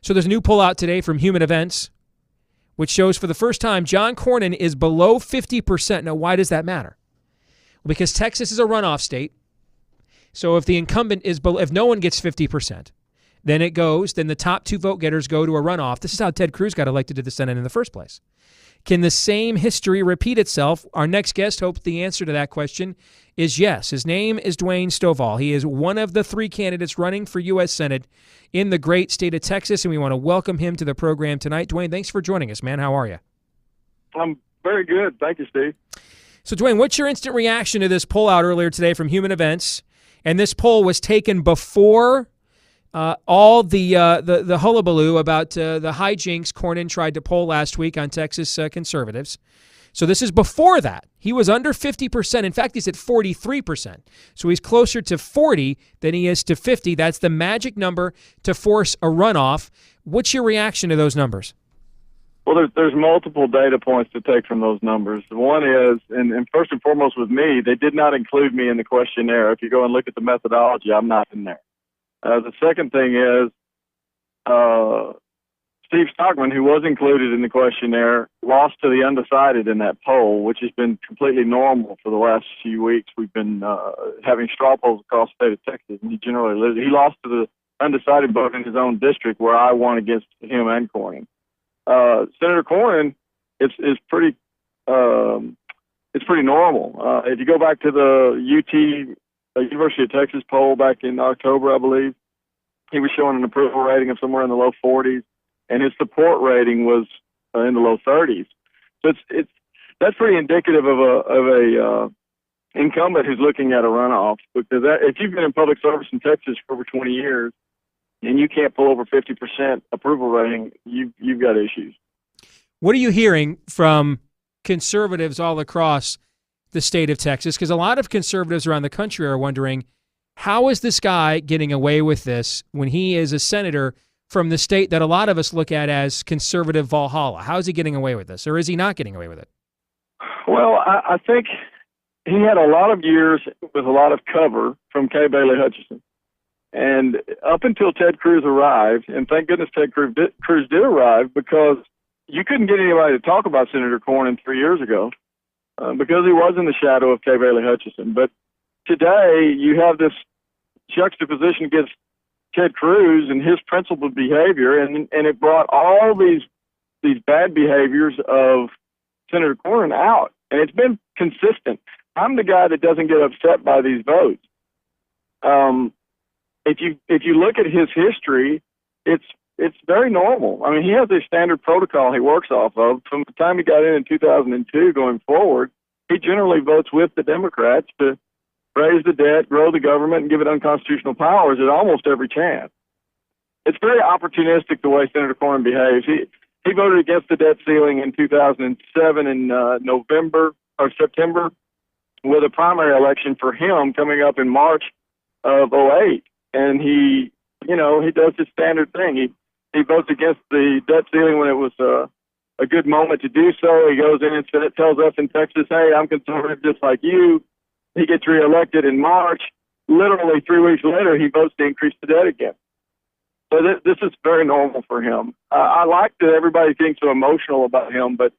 So there's a new poll out today from Human Events, which shows for the first time John Cornyn is below 50%. Now, why does that matter? Well, because Texas is a runoff state. So if the incumbent is below, if no one gets 50%, then the top 2 vote getters go to a runoff. This is how Ted Cruz got elected to the Senate in the first place. Can the same history repeat itself? Our next guest hopes the answer to that question is yes. His name is Dwayne Stovall. He is one of the 3 candidates running for U.S. Senate in the great state of Texas, and we want to welcome him to the program tonight. Dwayne, thanks for joining us, man. How are you? I'm very good. Thank you, Steve. So, Dwayne, what's your instant reaction to this poll out earlier today from Human Events? And this poll was taken before all the hullabaloo about the hijinks Cornyn tried to poll last week on Texas conservatives. So this is before that. He was under 50%. In fact, he's at 43%. So he's closer to 40 than he is to 50. That's the magic number to force a runoff. What's your reaction to those numbers? Well, there's multiple data points to take from those numbers. One is, and first and foremost with me, they did not include me in the questionnaire. If you go and look at the methodology, I'm not in there. The second thing is Steve Stockman, who was included in the questionnaire, lost to the undecided in that poll, which has been completely normal for the last few weeks. We've been having straw polls across the state of Texas, and he lost to the undecided vote in his own district, where I won against him and Cornyn. Senator Cornyn is pretty it's pretty normal. If you go back to the University of Texas poll back in October, I believe, he was showing an approval rating of somewhere in the low 40s, and his support rating was in the low 30s. So that's pretty indicative of a incumbent who's looking at a runoff. Because if you've been in public service in Texas for over 20 years and you can't pull over 50% approval rating, you've got issues. What are you hearing from conservatives all across the state of Texas? Because a lot of conservatives around the country are wondering, how is this guy getting away with this when he is a senator from the state that a lot of us look at as conservative Valhalla? How is he getting away with this, or is he not getting away with it? Well, I think he had a lot of years with a lot of cover from Kay Bailey Hutchison. And up until Ted Cruz arrived, and thank goodness Ted Cruz did arrive, because you couldn't get anybody to talk about Senator Cornyn 3 years ago because he was in the shadow of Kay Bailey Hutchison. But today you have this juxtaposition against Ted Cruz and his principled behavior, and it brought all these bad behaviors of Senator Cornyn out, and it's been consistent. I'm the guy that doesn't get upset by these votes. If you look at his history, it's very normal. I mean, he has a standard protocol he works off of. From the time he got in 2002 going forward, he generally votes with the Democrats to raise the debt, grow the government, and give it unconstitutional powers at almost every chance. It's very opportunistic the way Senator Cornyn behaves. He voted against the debt ceiling in 2007 in November or September, with a primary election for him coming up in March of 2008. And he does his standard thing. He votes against the debt ceiling when it was a good moment to do so. He goes in and tells us in Texas, hey, I'm conservative just like you. He gets reelected in March. Literally 3 weeks later, he votes to increase the debt again. So this is very normal for him. I like that everybody's getting so emotional about him, but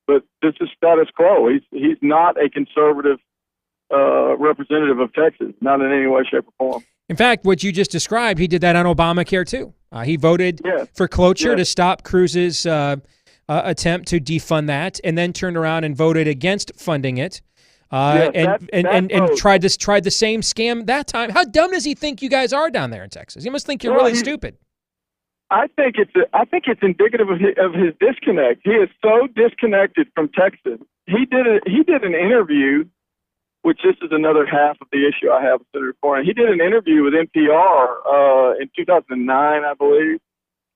this is status quo. He's not a conservative representative of Texas, not in any way, shape, or form. In fact, what you just described, he did that on Obamacare too. He voted for cloture to stop Cruz's attempt to defund that, and then turned around and voted against funding it. And tried the same scam that time. How dumb does he think you guys are down there in Texas? He must think you're really stupid. I think it's indicative of his disconnect. He is so disconnected from Texas. He did an interview, which this is another half of the issue I have with Senator Cornyn. He did an interview with NPR in 2009, I believe,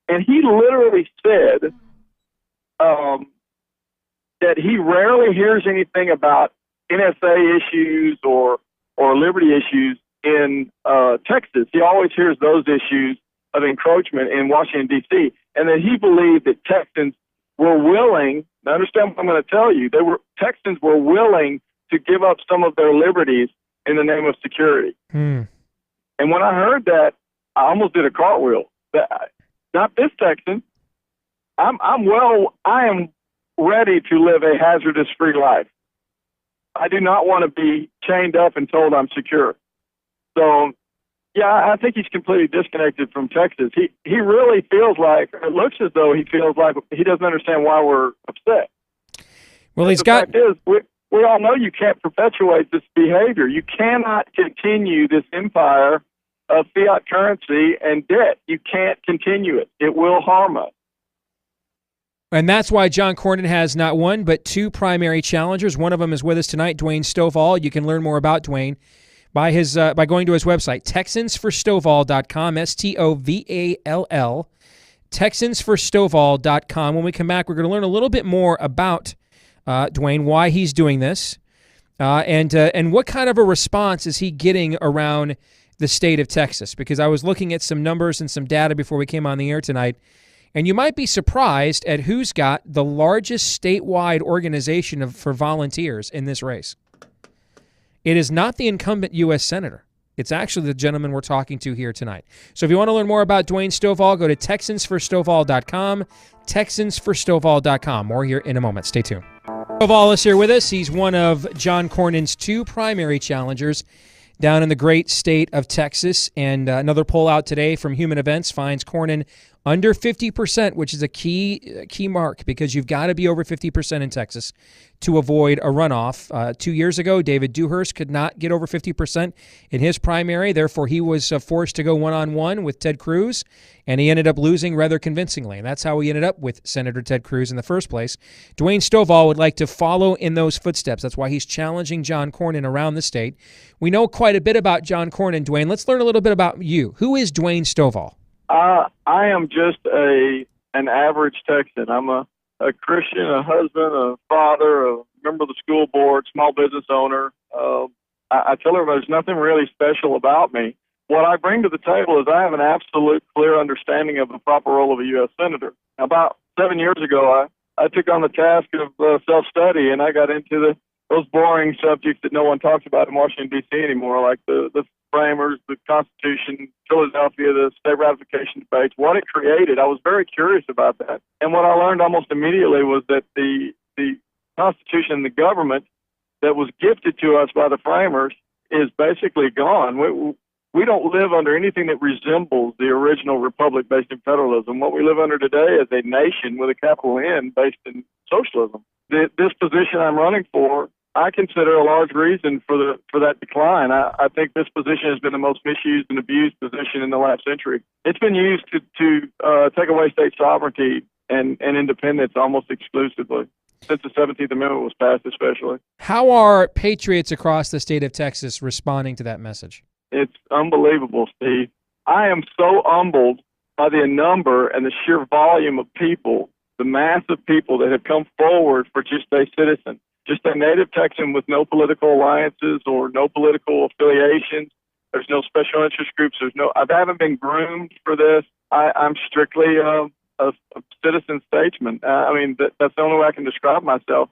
and he literally said that he rarely hears anything about NSA issues or liberty issues in Texas. He always hears those issues of encroachment in Washington, D.C., and that he believed that Texans were willing, now understand what I'm going to tell you, Texans were willing to give up some of their liberties in the name of security. And when I heard that, I almost did a cartwheel. not this Texan. I am ready to live a hazardous-free life. I do not want to be chained up and told I'm secure. So, yeah, I think he's completely disconnected from Texas. He really feels like, it looks as though he feels like he doesn't understand why we're upset. Well, the fact is, we all know you can't perpetuate this behavior. You cannot continue this empire of fiat currency and debt. You can't continue it. It will harm us. And that's why John Cornyn has not one, but two primary challengers. One of them is with us tonight, Dwayne Stovall. You can learn more about Dwayne by going to his website, TexansForStovall.com, STOVALL, TexansForStovall.com. When we come back, we're going to learn a little bit more about Dwayne, why he's doing this, and what kind of a response is he getting around the state of Texas. Because I was looking at some numbers and some data before we came on the air tonight, and you might be surprised at who's got the largest statewide organization for volunteers in this race. It is not the incumbent U.S. Senator. It's actually the gentleman we're talking to here tonight. So if you want to learn more about Dwayne Stovall, go to TexansForStovall.com, TexansForStovall.com. More here in a moment. Stay tuned. Stovall is here with us. He's one of John Cornyn's two primary challengers down in the great state of Texas. And another poll out today from Human Events finds Cornyn under 50%, which is a key mark, because you've got to be over 50% in Texas to avoid a runoff. 2 years ago, David Dewhurst could not get over 50% in his primary. Therefore, he was forced to go one-on-one with Ted Cruz, and he ended up losing rather convincingly. And that's how he ended up with Senator Ted Cruz in the first place. Dwayne Stovall would like to follow in those footsteps. That's why he's challenging John Cornyn around the state. We know quite a bit about John Cornyn. Dwayne, let's learn a little bit about you. Who is Dwayne Stovall? I am just an average Texan. I'm a Christian, a husband, a father, a member of the school board, small business owner. I tell everybody there's nothing really special about me. What I bring to the table is I have an absolute clear understanding of the proper role of a U.S. Senator. About 7 years ago, I took on the task of self-study, and I got into those boring subjects that no one talks about in Washington, D.C. anymore, like the framers, the Constitution, Philadelphia, the state ratification debates, what it created. I was very curious about that. And what I learned almost immediately was that the Constitution and the government that was gifted to us by the framers is basically gone. We don't live under anything that resembles the original republic based in federalism. What we live under today is a nation with a capital N based in socialism. This position I'm running for, I consider a large reason for that decline. I think this position has been the most misused and abused position in the last century. It's been used to take away state sovereignty and independence almost exclusively, since the 17th Amendment was passed especially. How are patriots across the state of Texas responding to that message? It's unbelievable, Steve. I am so humbled by the number and the sheer volume of people, the mass of people that have come forward for just a citizen. Just a native Texan with no political alliances or no political affiliations. There's no special interest groups. I haven't been groomed for this. I'm strictly a citizen statesman. That's the only way I can describe myself.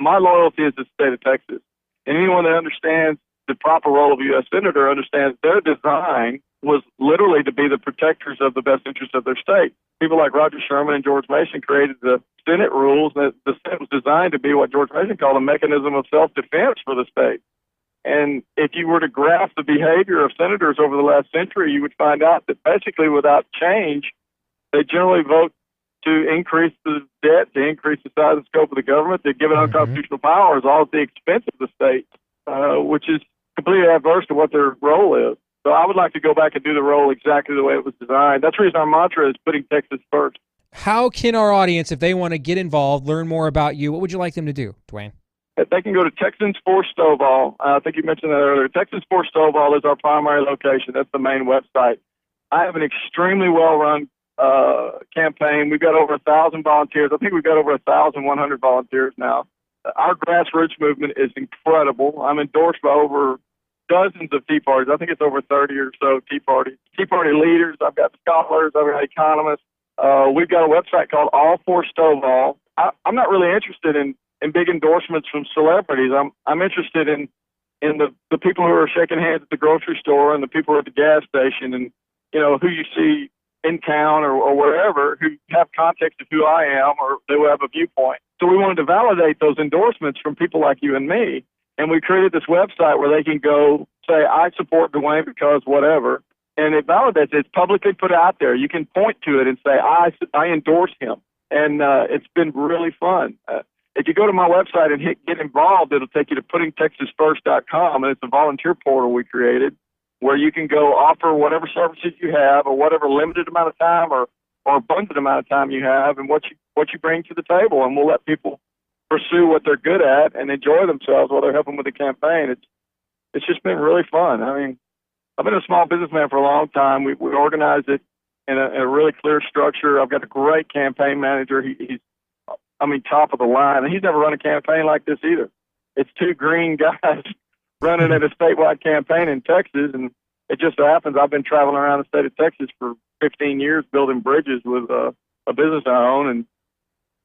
My loyalty is the state of Texas. And anyone that understands the proper role of a U.S. Senator understands their design was literally to be the protectors of the best interests of their state. People like Roger Sherman and George Mason created the Senate rules. That the Senate was designed to be what George Mason called a mechanism of self-defense for the state. And if you were to graph the behavior of senators over the last century, you would find out that basically without change, they generally vote to increase the debt, to increase the size and scope of the government, to give it unconstitutional powers, all at the expense of the state, which is completely adverse to what their role is. So I would like to go back and do the role exactly the way it was designed. That's the reason our mantra is putting Texas first. How can our audience, if they want to get involved, learn more about you, what would you like them to do, Dwayne? They can go to Texans for Stovall. I think you mentioned that earlier. Texans for Stovall is our primary location. That's the main website. I have an extremely well-run campaign. We've got over 1,000 volunteers. I think we've got over 1,100 volunteers now. Our grassroots movement is incredible. I'm endorsed by over dozens of Tea Parties. I think it's over 30 or so Tea Party leaders. I've got scholars. I've got economists. We've got a website called All for Stovall. I'm not really interested in big endorsements from celebrities. I'm interested in the people who are shaking hands at the grocery store and the people at the gas station and, who you see in town or wherever who have context of who I am, or they will have a viewpoint. So we wanted to validate those endorsements from people like you and me. And we created this website where they can go say, I support Dwayne because whatever. And it validates it. It's publicly put out there. You can point to it and say, I endorse him. And it's been really fun. If you go to my website and hit get involved, it'll take you to puttingtexasfirst.com, and it's a volunteer portal we created where you can go offer whatever services you have or whatever limited amount of time or abundant amount of time you have and what you bring to the table. And we'll let people pursue what they're good at and enjoy themselves while they're helping with the campaign. It's just been really fun. I mean, I've been a small businessman for a long time. We organized it in a really clear structure. I've got a great campaign manager. He's top of the line. And he's never run a campaign like this either. It's two green guys running at a statewide campaign in Texas. And it just so happens I've been traveling around the state of Texas for 15 years building bridges with a business I own. And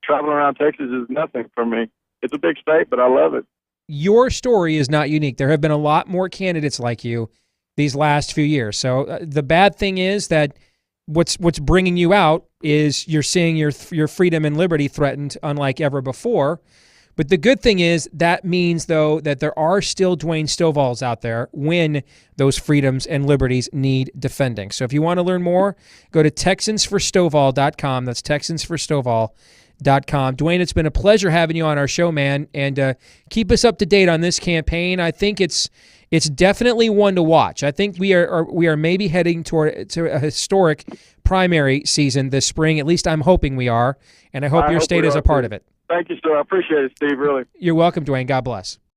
traveling around Texas is nothing for me. It's a big state, but I love it. Your story is not unique. There have been a lot more candidates like you these last few years. So the bad thing is that what's bringing you out is you're seeing your freedom and liberty threatened unlike ever before. But the good thing is that means, though, that there are still Dwayne Stovalls out there when those freedoms and liberties need defending. So if you want to learn more, go to TexansForStovall.com. That's TexansForStovall.com. Dwayne, it's been a pleasure having you on our show, man, and keep us up to date on this campaign. I think it's definitely one to watch. I think we are maybe heading to a historic primary season this spring. At least I'm hoping we are, and I hope your state is a part of it. Thank you, sir. I appreciate it, Steve, really. You're welcome, Dwayne. God bless.